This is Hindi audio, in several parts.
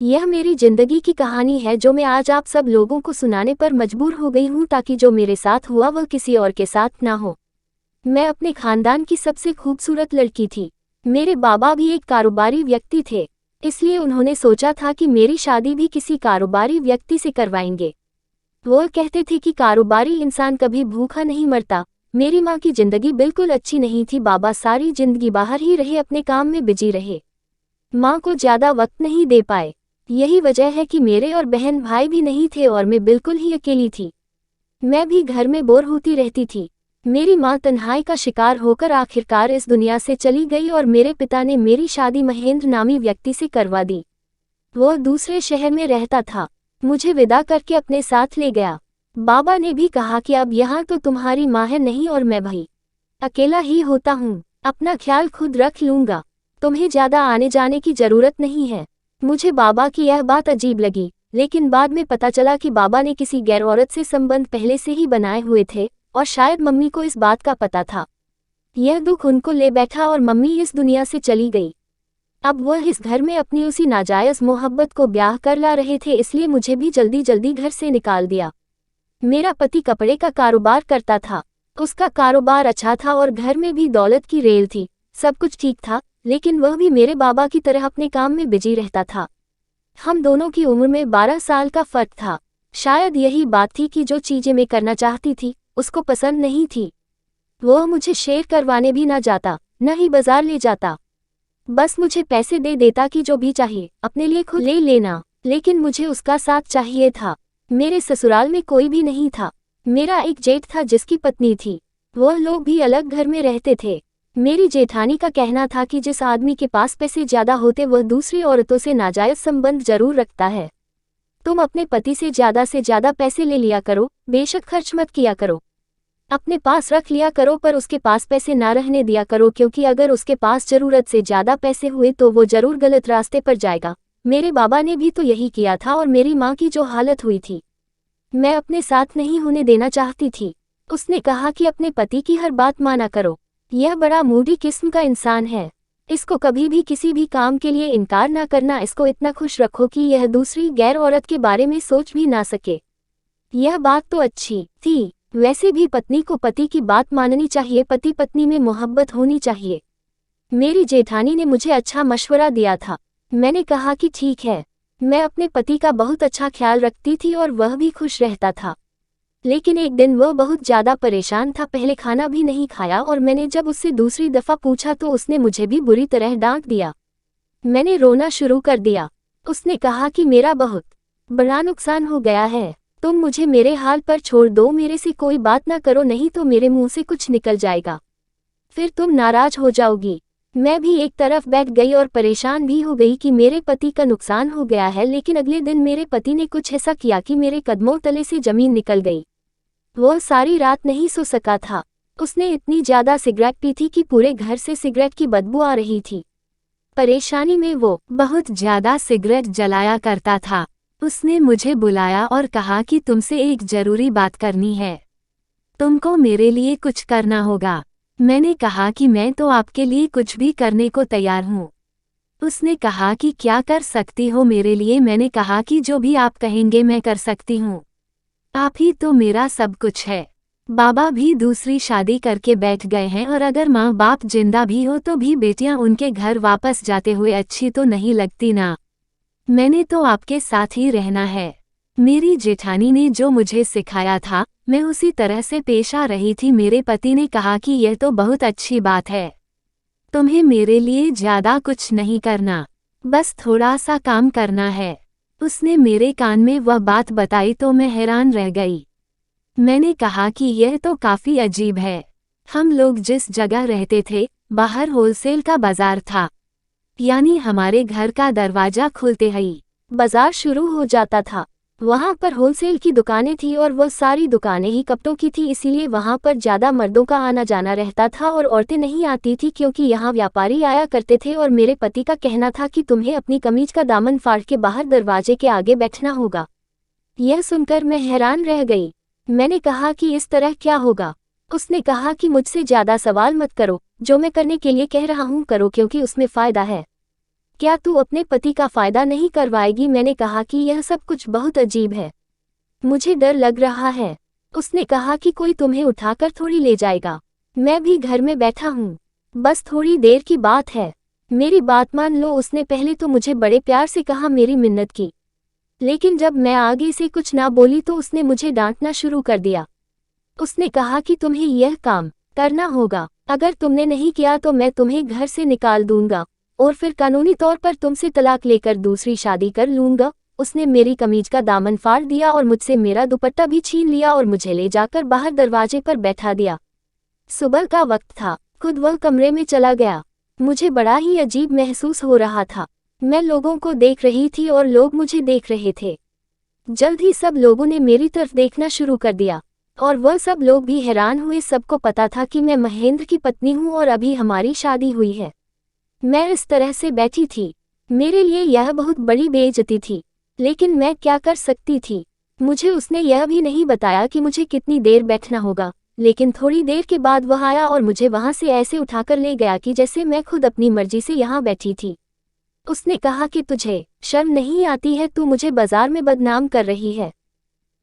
यह मेरी जिंदगी की कहानी है जो मैं आज आप सब लोगों को सुनाने पर मजबूर हो गई हूँ ताकि जो मेरे साथ हुआ वह किसी और के साथ ना हो। मैं अपने खानदान की सबसे खूबसूरत लड़की थी। मेरे बाबा भी एक कारोबारी व्यक्ति थे, इसलिए उन्होंने सोचा था कि मेरी शादी भी किसी कारोबारी व्यक्ति से करवाएंगे। वो कहते थे कि कारोबारी इंसान कभी भूखा नहीं मरता। मेरी माँ की जिंदगी बिल्कुल अच्छी नहीं थी। बाबा सारी जिंदगी बाहर ही रहे, अपने काम में बिजी रहे, माँ को ज्यादा वक्त नहीं दे पाए। यही वजह है कि मेरे और बहन भाई भी नहीं थे और मैं बिल्कुल ही अकेली थी। मैं भी घर में बोर होती रहती थी। मेरी माँ तन्हाई का शिकार होकर आखिरकार इस दुनिया से चली गई और मेरे पिता ने मेरी शादी महेंद्र नामी व्यक्ति से करवा दी। वो दूसरे शहर में रहता था, मुझे विदा करके अपने साथ ले गया। बाबा ने भी कहा कि अब यहाँ तो तुम्हारी माँ है नहीं और मैं भाई अकेला ही होता हूँ, अपना ख्याल खुद रख लूँगा, तुम्हें ज्यादा आने जाने की जरूरत नहीं है। मुझे बाबा की यह बात अजीब लगी, लेकिन बाद में पता चला कि बाबा ने किसी गैर औरत से संबंध पहले से ही बनाए हुए थे और शायद मम्मी को इस बात का पता था। यह दुख उनको ले बैठा और मम्मी इस दुनिया से चली गई। अब वह इस घर में अपनी उसी नाजायज मोहब्बत को ब्याह कर ला रहे थे, इसलिए मुझे भी जल्दी जल्दी घर से निकाल दिया। मेरा पति कपड़े का कारोबार करता था। उसका कारोबार अच्छा था और घर में भी दौलत की रेल थी। सब कुछ ठीक था, लेकिन वह भी मेरे बाबा की तरह अपने काम में बिजी रहता था। हम दोनों की उम्र में 12 साल का फर्क था। शायद यही बात थी कि जो चीजें मैं करना चाहती थी उसको पसंद नहीं थी। वह मुझे शेयर करवाने भी ना जाता, न ही बाजार ले जाता। बस मुझे पैसे दे देता कि जो भी चाहिए अपने लिए खुद ले लेना, लेकिन मुझे उसका साथ चाहिए था। मेरे ससुराल में कोई भी नहीं था। मेरा एक जेठ था जिसकी पत्नी थी। वह लोग भी अलग घर में रहते थे। मेरी जेठानी का कहना था कि जिस आदमी के पास पैसे ज्यादा होते वह दूसरी औरतों से नाजायज संबंध जरूर रखता है। तुम अपने पति से ज्यादा पैसे ले लिया करो, बेशक खर्च मत किया करो, अपने पास रख लिया करो, पर उसके पास पैसे ना रहने दिया करो, क्योंकि अगर उसके पास जरूरत से ज्यादा पैसे हुए तो वो जरूर गलत रास्ते पर जाएगा। मेरे बाबा ने भी तो यही किया था और मेरी माँ की जो हालत हुई थी मैं अपने साथ नहीं होने देना चाहती थी। उसने कहा कि अपने पति की हर बात माना करो, यह बड़ा मूडी किस्म का इंसान है, इसको कभी भी किसी भी काम के लिए इनकार ना करना, इसको इतना खुश रखो कि यह दूसरी गैर औरत के बारे में सोच भी ना सके। यह बात तो अच्छी थी। वैसे भी पत्नी को पति की बात माननी चाहिए, पति पत्नी में मोहब्बत होनी चाहिए। मेरी जेठानी ने मुझे अच्छा मशवरा दिया था। मैंने कहा कि ठीक है। मैं अपने पति का बहुत अच्छा ख्याल रखती थी और वह भी खुश रहता था। लेकिन एक दिन वह बहुत ज्यादा परेशान था, पहले खाना भी नहीं खाया और मैंने जब उससे दूसरी दफा पूछा तो उसने मुझे भी बुरी तरह डांट दिया। मैंने रोना शुरू कर दिया। उसने कहा कि मेरा बहुत बड़ा नुकसान हो गया है, तुम मुझे मेरे हाल पर छोड़ दो, मेरे से कोई बात ना करो, नहीं तो मेरे मुंह से कुछ निकल जाएगा, फिर तुम नाराज हो जाओगी। मैं भी एक तरफ बैठ गई और परेशान भी हो गई कि मेरे पति का नुकसान हो गया है। लेकिन अगले दिन मेरे पति ने कुछ ऐसा किया कि मेरे कदमों तले से जमीन निकल गई। वह सारी रात नहीं सो सका था। उसने इतनी ज्यादा सिगरेट पी थी कि पूरे घर से सिगरेट की बदबू आ रही थी। परेशानी में वो बहुत ज्यादा सिगरेट जलाया करता था। उसने मुझे बुलाया और कहा कि तुमसे एक जरूरी बात करनी है, तुमको मेरे लिए कुछ करना होगा। मैंने कहा कि मैं तो आपके लिए कुछ भी करने को तैयार हूँ। उसने कहा कि क्या कर सकती हो मेरे लिए? मैंने कहा कि जो भी आप कहेंगे मैं कर सकती हूँ, आप ही तो मेरा सब कुछ है। बाबा भी दूसरी शादी करके बैठ गए हैं और अगर माँ बाप जिंदा भी हो तो भी बेटियां उनके घर वापस जाते हुए अच्छी तो नहीं लगती ना। मैंने तो आपके साथ ही रहना है। मेरी जेठानी ने जो मुझे सिखाया था मैं उसी तरह से पेश आ रही थी। मेरे पति ने कहा कि यह तो बहुत अच्छी बात है, तुम्हें मेरे लिए ज्यादा कुछ नहीं करना, बस थोड़ा सा काम करना है। उसने मेरे कान में वह बात बताई तो मैं हैरान रह गई। मैंने कहा कि यह तो काफी अजीब है। हम लोग जिस जगह रहते थे बाहर होलसेल का बाजार था, यानी हमारे घर का दरवाजा खुलते ही बाजार शुरू हो जाता था। वहां पर होलसेल की दुकानें थी और वह सारी दुकानें ही कपड़ों की थी, इसीलिए वहां पर ज्यादा मर्दों का आना जाना रहता था और औरतें नहीं आती थी, क्योंकि यहाँ व्यापारी आया करते थे। और मेरे पति का कहना था कि तुम्हें अपनी कमीज का दामन फाड़ के बाहर दरवाजे के आगे बैठना होगा। यह सुनकर मैं हैरान रह गई। मैंने कहा कि इस तरह क्या होगा? उसने कहा कि मुझसे ज्यादा सवाल मत करो, जो मैं करने के लिए कह रहा हूँ करो, क्योंकि उसमें फायदा है। क्या तू अपने पति का फायदा नहीं करवाएगी? मैंने कहा कि यह सब कुछ बहुत अजीब है, मुझे डर लग रहा है। उसने कहा कि कोई तुम्हें उठाकर थोड़ी ले जाएगा, मैं भी घर में बैठा हूँ, बस थोड़ी देर की बात है, मेरी बात मान लो। उसने पहले तो मुझे बड़े प्यार से कहा, मेरी मिन्नत की, लेकिन जब मैं आगे से कुछ ना बोली तो उसने मुझे डांटना शुरू कर दिया। उसने कहा कि तुम्हें यह काम करना होगा, अगर तुमने नहीं किया तो मैं तुम्हें घर से निकाल दूंगा और फिर कानूनी तौर पर तुमसे तलाक लेकर दूसरी शादी कर लूंगा। उसने मेरी कमीज का दामन फाड़ दिया और मुझसे मेरा दुपट्टा भी छीन लिया और मुझे ले जाकर बाहर दरवाजे पर बैठा दिया। सुबह का वक्त था, खुद वह कमरे में चला गया। मुझे बड़ा ही अजीब महसूस हो रहा था। मैं लोगों को देख रही थी और लोग मुझे देख रहे थे। जल्द ही सब लोगों ने मेरी तरफ देखना शुरू कर दिया और वह सब लोग भी हैरान हुए। सबको पता था कि मैं महेंद्र की पत्नी हूँ और अभी हमारी शादी हुई है। मैं इस तरह से बैठी थी, मेरे लिए यह बहुत बड़ी बेइज्जती थी, लेकिन मैं क्या कर सकती थी। मुझे उसने यह भी नहीं बताया कि मुझे कितनी देर बैठना होगा, लेकिन थोड़ी देर के बाद वह आया और मुझे वहां से ऐसे उठाकर ले गया कि जैसे मैं खुद अपनी मर्जी से यहाँ बैठी थी। उसने कहा कि तुझे शर्म नहीं आती है, तू मुझे बाजार में बदनाम कर रही है,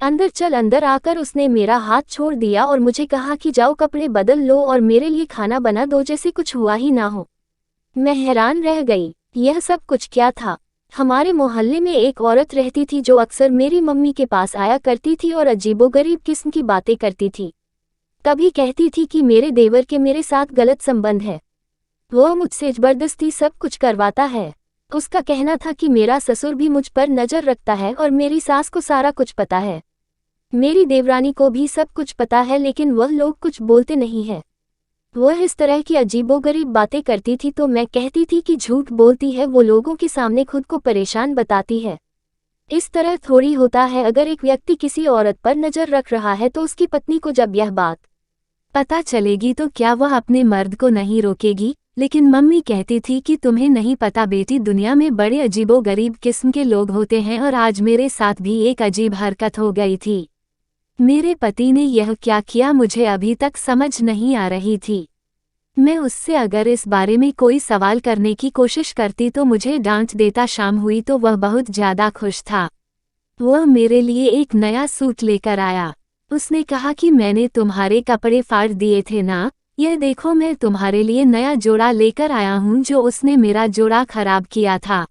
अंदर चल। अंदर आकर उसने मेरा हाथ छोड़ दिया और मुझे कहा कि जाओ कपड़े बदल लो और मेरे लिए खाना बना दो, जैसे कुछ हुआ ही ना हो। मैं हैरान रह गई, यह सब कुछ क्या था। हमारे मोहल्ले में एक औरत रहती थी जो अक्सर मेरी मम्मी के पास आया करती थी और अजीबोगरीब किस्म की बातें करती थी। कभी कहती थी कि मेरे देवर के मेरे साथ गलत संबंध है, वो मुझसे जबरदस्ती सब कुछ करवाता है। उसका कहना था कि मेरा ससुर भी मुझ पर नजर रखता है और मेरी सास को सारा कुछ पता है, मेरी देवरानी को भी सब कुछ पता है, लेकिन वह लोग कुछ बोलते नहीं है। वह इस तरह की अजीबोगरीब बातें करती थी तो मैं कहती थी कि झूठ बोलती है, वो लोगों के सामने खुद को परेशान बताती है। इस तरह थोड़ी होता है, अगर एक व्यक्ति किसी औरत पर नजर रख रहा है तो उसकी पत्नी को जब यह बात पता चलेगी तो क्या वह अपने मर्द को नहीं रोकेगी। लेकिन मम्मी कहती थी कि तुम्हें नहीं पता बेटी, दुनिया में बड़े अजीबोगरीब किस्म के लोग होते हैं और आज मेरे साथ भी एक अजीब हरकत हो गई थी। मेरे पति ने यह क्या किया मुझे अभी तक समझ नहीं आ रही थी। मैं उससे अगर इस बारे में कोई सवाल करने की कोशिश करती तो मुझे डांट देता। शाम हुई तो वह बहुत ज्यादा खुश था। वह मेरे लिए एक नया सूट लेकर आया। उसने कहा कि मैंने तुम्हारे कपड़े फाड़ दिए थे ना, यह देखो मैं तुम्हारे लिए नया जोड़ा लेकर आया हूँ, जो उसने मेरा जोड़ा खराब किया था।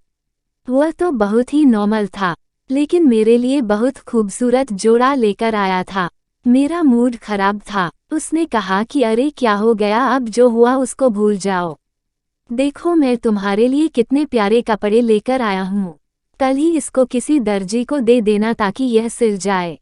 वह तो बहुत ही नॉर्मल था, लेकिन मेरे लिए बहुत खूबसूरत जोड़ा लेकर आया था। मेरा मूड खराब था। उसने कहा कि अरे क्या हो गया, अब जो हुआ उसको भूल जाओ, देखो मैं तुम्हारे लिए कितने प्यारे कपड़े लेकर आया हूँ, कल ही इसको किसी दर्जी को दे देना ताकि यह सिल जाए।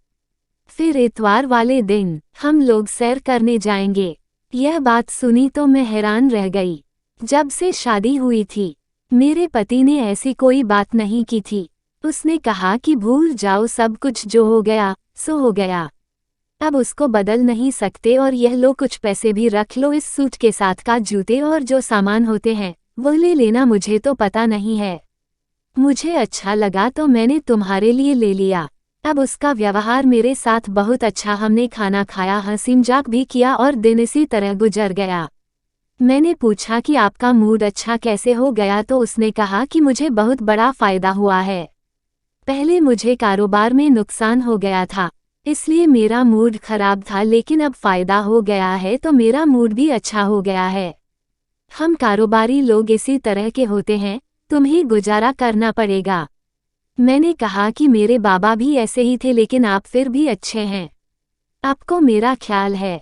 फिर इतवार वाले दिन हम लोग सैर करने जाएंगे। यह बात सुनी तो मैं हैरान रह गई। जब से शादी हुई थी मेरे पति ने ऐसी कोई बात नहीं की थी। उसने कहा कि भूल जाओ, सब कुछ जो हो गया सो हो गया, अब उसको बदल नहीं सकते, और यह लो कुछ पैसे भी रख लो, इस सूट के साथ का जूते और जो सामान होते हैं वो ले लेना, मुझे तो पता नहीं है, मुझे अच्छा लगा तो मैंने तुम्हारे लिए ले लिया। अब उसका व्यवहार मेरे साथ बहुत अच्छा, हमने खाना खाया, हंसी मजाक भी किया और दिन इसी तरह गुजर गया। मैंने पूछा कि आपका मूड अच्छा कैसे हो गया, तो उसने कहा कि मुझे बहुत बड़ा फायदा हुआ है। पहले मुझे कारोबार में नुकसान हो गया था, इसलिए मेरा मूड खराब था, लेकिन अब फायदा हो गया है तो मेरा मूड भी अच्छा हो गया है। हम कारोबारी लोग इसी तरह के होते हैं, तुम्हें गुजारा करना पड़ेगा। मैंने कहा कि मेरे बाबा भी ऐसे ही थे, लेकिन आप फिर भी अच्छे हैं, आपको मेरा ख्याल है।